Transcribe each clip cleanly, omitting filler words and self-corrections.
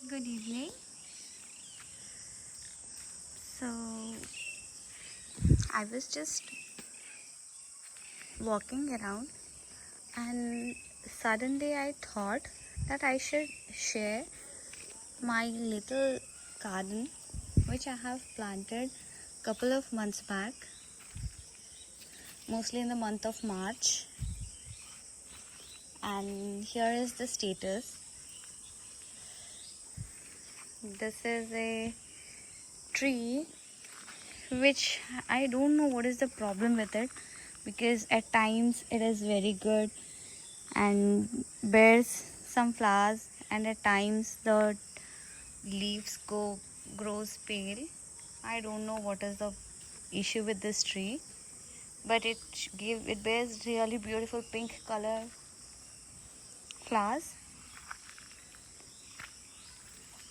Good evening. So, I was just walking around and suddenly I thought that I should share my little garden which I have planted couple of months back, mostly in the month of March. And here is the status. This is a tree which I don't know what is the problem with it, because at times it is very good and bears some flowers, and at times the leaves grows pale. I don't know what is the issue with this tree, but it bears really beautiful pink color flowers.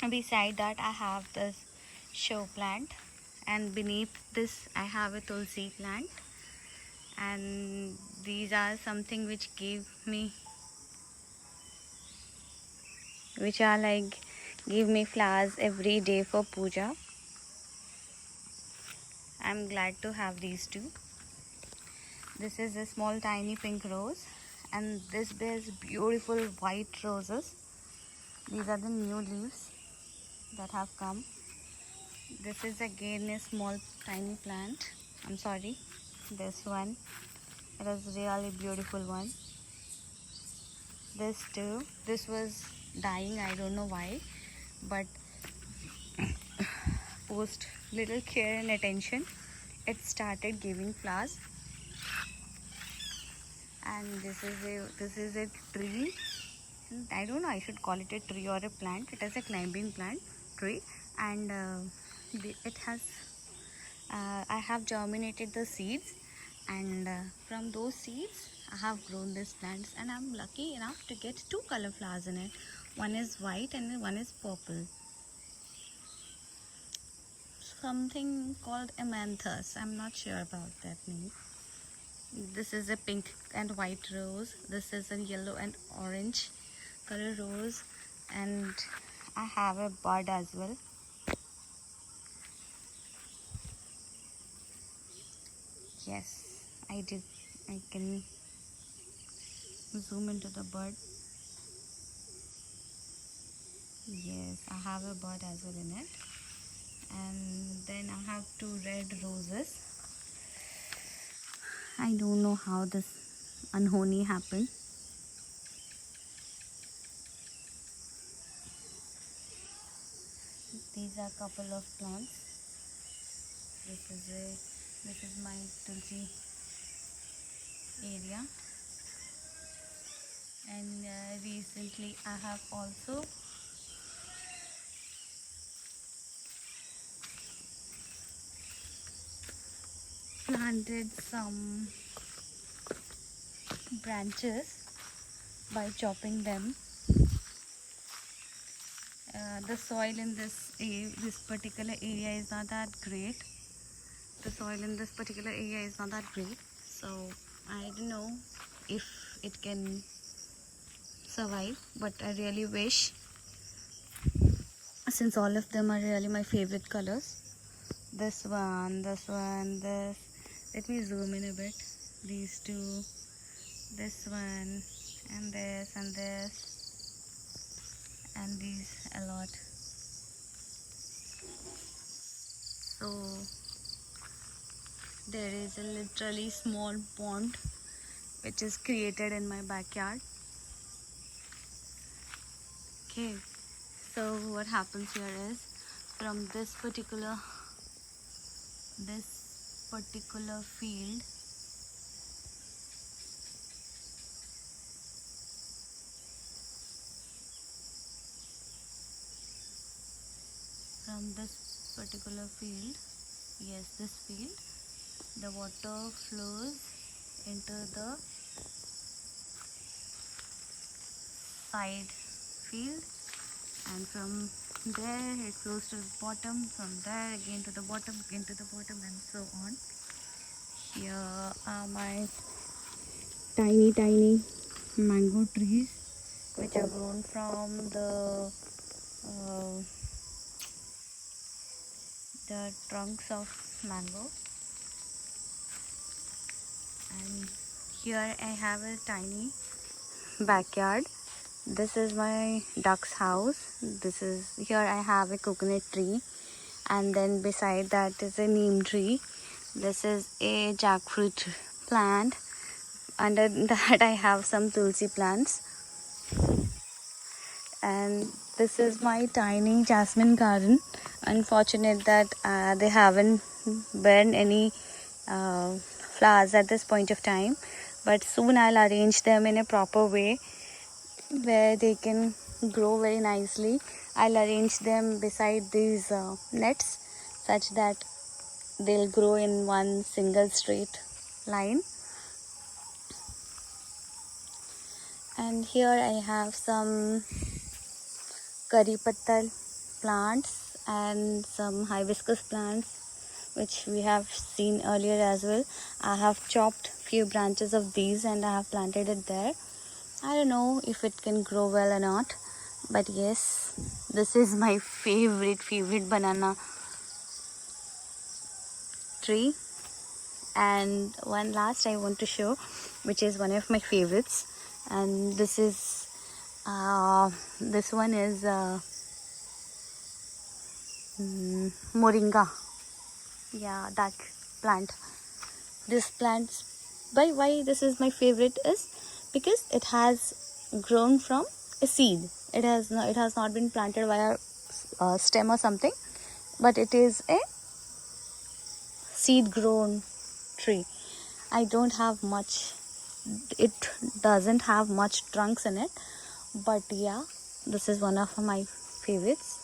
Beside that I have this show plant, and beneath this I have a tulsi plant, and these are something which are like give me flowers every day for puja. I'm glad to have these two. This is a small tiny pink rose, and this bears beautiful white roses. These are the new leaves that have come. This is again a small tiny plant. I'm sorry, this one. It is really beautiful one. This too. This was dying. I don't know why, but post little care and attention, it started giving flowers. And this is a tree. I don't know, I should call it a tree or a plant. It is a climbing plant tree, and it has I have germinated the seeds, and from those seeds I have grown these plants, and I'm lucky enough to get two color flowers in it. One is white and one is purple. Something called amanthus. I'm not sure about that name. This is a pink and white rose. This is a yellow and orange color rose, and I have a bud as well. Yes, I did. I can zoom into the bud. Yes, I have a bud as well in it. And then I have two red roses. I don't know how this unholy happened. These are a couple of plants. This is my tulsi area, and recently I have also planted some branches by chopping them. The soil in this particular area is not that great. The soil in this particular area is not that great, so I don't know if it can survive. But I really wish, since all of them are really my favorite colors. This one, this one, this. Let me zoom in a bit. These two, this one, and this, and these a lot. So there is a literally small pond which is created in my backyard. Okay, so what happens here is, from this particular field, from this particular field yes, this field, the water flows into the side field, and from there it flows to the bottom, from there again to the bottom, again to the bottom, and so on. Here are my tiny mango trees which are grown from the uh, the trunks of mango. And here I have a tiny backyard. This is my duck's house. This is here I have a coconut tree, and then beside that is a neem tree. This is a jackfruit plant. Under that I have some tulsi plants, and this is my tiny jasmine garden. Unfortunate that they haven't borne any flowers at this point of time, but soon I'll arrange them in a proper way where they can grow very nicely. I'll arrange them beside these nets such that they'll grow in one single straight line. And here I have some curry patta plants and some hibiscus plants which we have seen earlier as well. I have chopped few branches of these and I have planted it there. I don't know if it can grow well or not, but yes, this is my favorite banana tree. And one last I want to show, which is one of my favorites, and this one is moringa. Yeah, that plant. This plant, why this is my favorite is because it has grown from a seed. It has not been planted via a stem or something, but it is a seed grown tree. I don't have much, it doesn't have much trunks in it, but yeah, this is one of my favorites.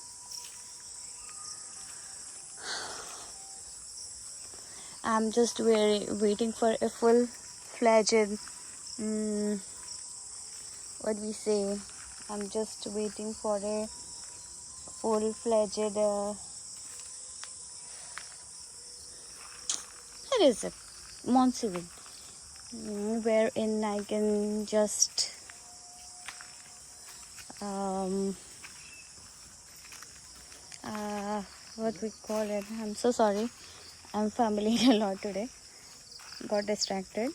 I'm just waiting for a full-fledged what we say, I'm just waiting for a full-fledged what is it, monsoon, wherein I can just what we call it, I'm so sorry, I'm fumbling a lot today, got distracted.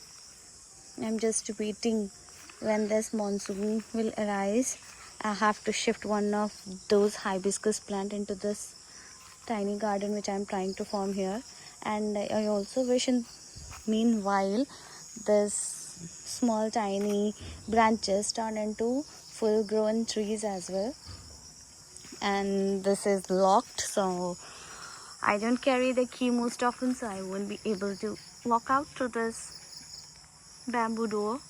I'm just waiting when this monsoon will arise. I have to shift one of those hibiscus plant into this tiny garden which I'm trying to form here. And I also wish in meanwhile this small tiny branches turn into full grown trees as well. And this is locked, so I don't carry the key most often, so I won't be able to walk out through this bamboo door.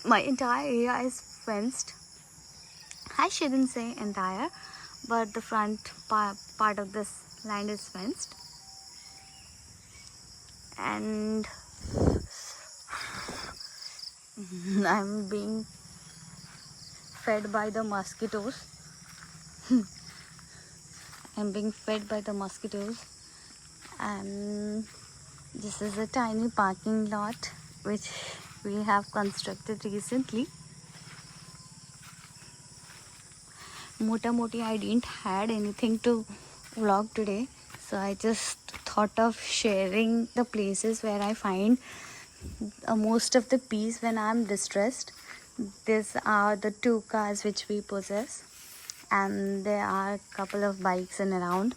My entire area is fenced. I shouldn't say entire, but the front part of this land is fenced. And I'm being fed by the mosquitoes. I'm being fed by the mosquitoes. And this is a tiny parking lot which we have constructed recently. Moti, I didn't had anything to vlog today, so I just thought of sharing the places where I find most of the peace when I'm distressed. These are the 2 cars which we possess, and there are a couple of bikes in around.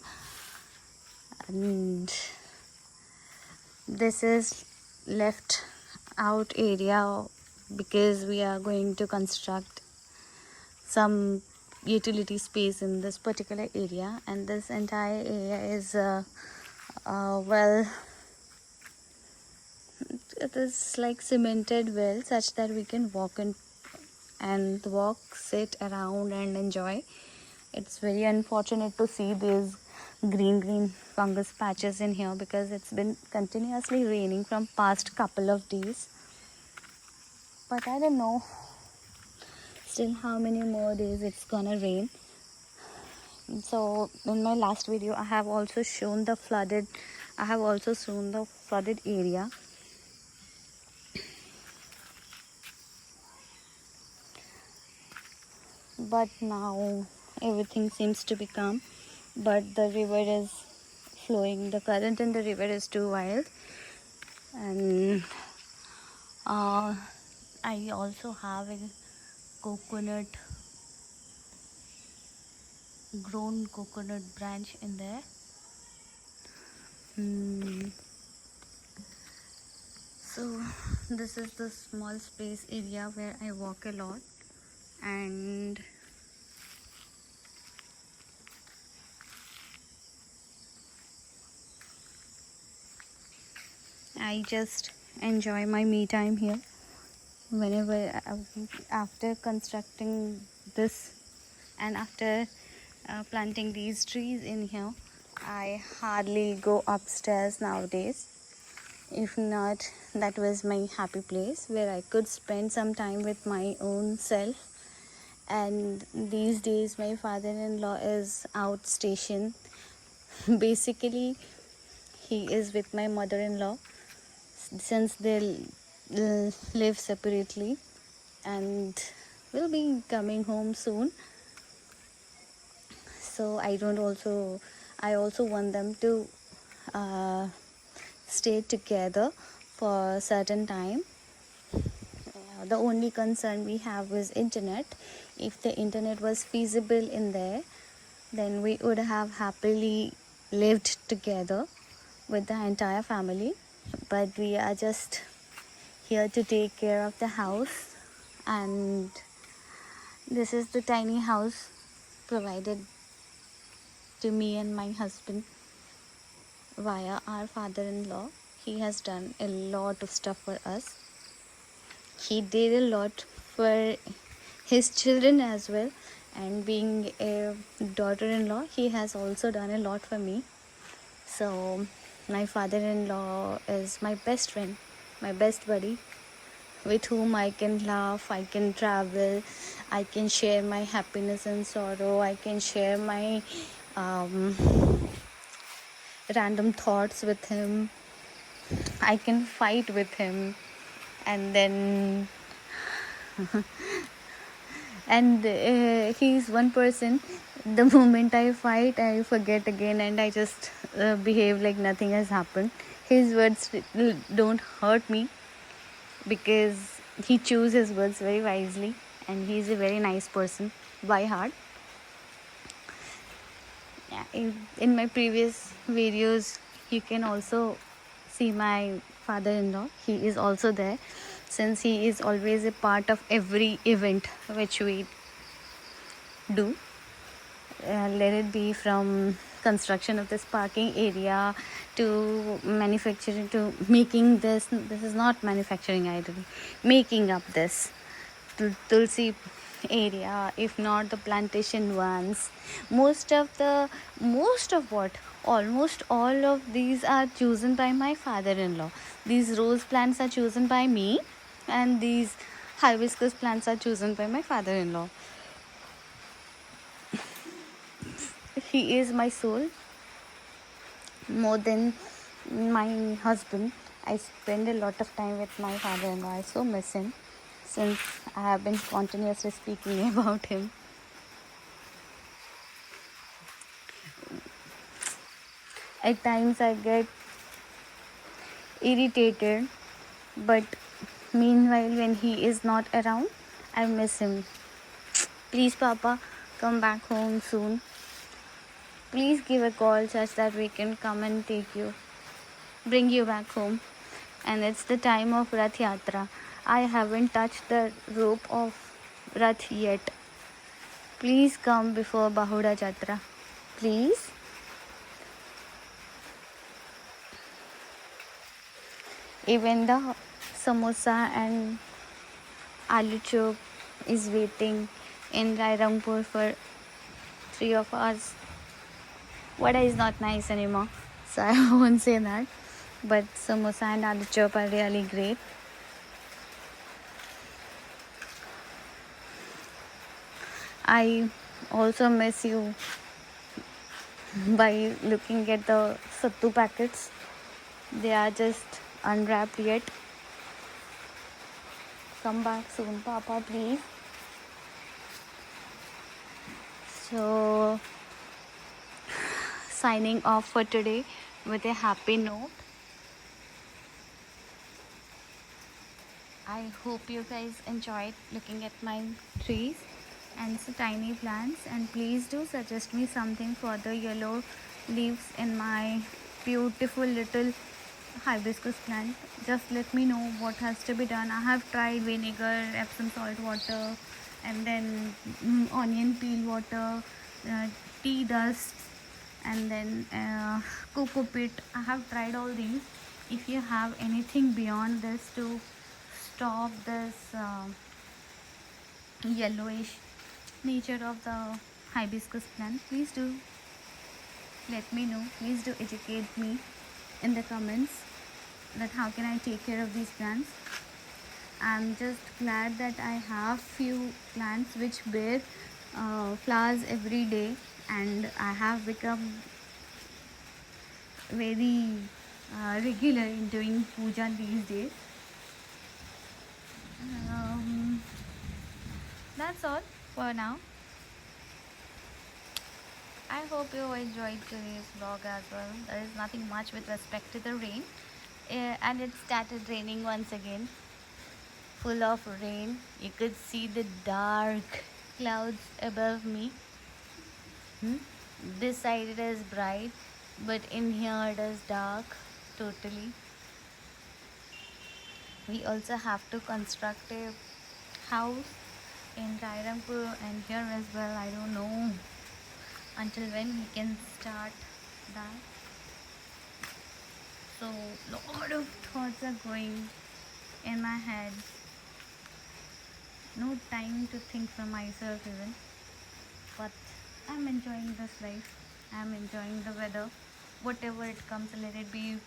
And this is left out area because we are going to construct some utility space in this particular area, and this entire area is well, it is like cemented well such that we can walk in and walk, sit around and enjoy. It's very unfortunate to see these green fungus patches in here because it's been continuously raining from past couple of days, but I don't know still how many more days it's gonna rain. So in my last video I have also shown the flooded area. but now everything seems to be calm. But the river is flowing, the current in the river is too wild. And I also have a coconut, grown coconut branch in there. Hmm. So this is the small space area where I walk a lot, and I just enjoy my me time here. Whenever after constructing this and after planting these trees in here, I hardly go upstairs nowadays. If not, that was my happy place where I could spend some time with my own self. And these days my father-in-law is out station. Basically he is with my mother-in-law since they live separately, and will be coming home soon. So I also want them to uh, stay together for a certain time. The only concern we have is internet. If the internet was feasible in there, then we would have happily lived together with the entire family. But we are just here to take care of the house, and this is the tiny house provided to me and my husband via our father-in-law. He has done a lot of stuff for us. He did a lot for his children as well, and being a daughter-in-law, he has also done a lot for me. So my father-in-law is my best friend, my best buddy, with whom I can laugh, I can travel, I can share my happiness and sorrow, I can share my um, random thoughts with him, I can fight with him, and then and he's one person, the moment I fight I forget again, and I just behave like nothing has happened. His words don't hurt me because he chooses his words very wisely, and he's a very nice person by heart. Yeah, in my previous videos you can also see my father-in-law. He is also there, since he is always a part of every event which we do. Let it be from construction of this parking area to manufacturing to making this is not manufacturing ideally, making up this tulsi area, if not the plantation ones. Most of what almost all of these are chosen by my father-in-law. These rose plants are chosen by me, and these hibiscus plants are chosen by my father-in-law. He is my soul more than my husband. I spend a lot of time with my father-in-law. I so miss him, since I have been continuously speaking about him. At times I get irritated, but meanwhile when he is not around, I miss him. Please Papa, come back home soon. Please give a call such that we can come and bring you back home. And it's the time of Rath Yatra. I haven't touched the rope of Rath yet. Please come before Bahuda Jatra. Please. Even the samosa and aloo chop is waiting in Rairangpur for 3 of us. Vada is not nice anymore, so I won't say that. But samosa and aloo chop are really great. I also miss you by looking at the sattu packets. They are just unwrapped yet. Come back soon, Papa, please. So signing off for today with a happy note. I hope you guys enjoyed looking at my trees and so tiny plants, and please do suggest me something for the yellow leaves in my beautiful little hibiscus plant. Just let me know what has to be done. I have tried vinegar, Epsom salt water, and then onion peel water, uh, tea dust, and then cocoa pit. I have tried all these. If you have anything beyond this to stop this yellowish nature of the hibiscus plant, please do let me know. Please do educate me in the comments that how can I take care of these plants. I'm just glad that I have few plants which bear flowers every day, and I have become very regular in doing puja these days. um, that's all for now. I hope you enjoyed today's vlog as well. There is nothing much with respect to the rain. And it started raining once again. Full of rain. You could see the dark clouds above me. This side it is bright, but in here it is dark totally. We also have to construct a house in Rairampur and here as well. I don't know until when we can start that. So lot of thoughts are going in my head. No time to think for myself even. But I'm enjoying this life. I'm enjoying the weather. Whatever it comes, let it be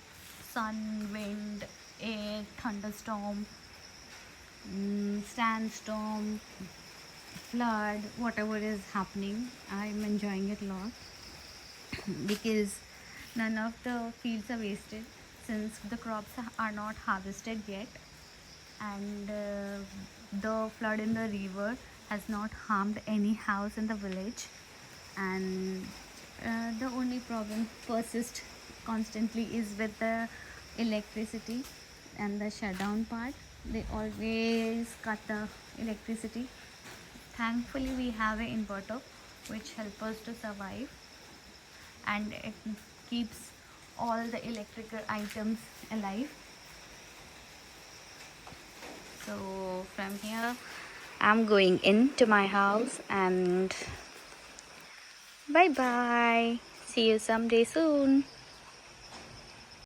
sun, wind, air, thunderstorm, sandstorm, flood, whatever is happening, I'm enjoying it a lot. Because none of the fields are wasted since the crops are not harvested yet, and the flood in the river has not harmed any house in the village, and the only problem persists constantly is with the electricity and the shutdown part. They always cut the electricity. Thankfully we have an inverter which helps us to survive, and it keeps all the electrical items alive. So from here I'm going into my house, and bye bye, see you someday soon.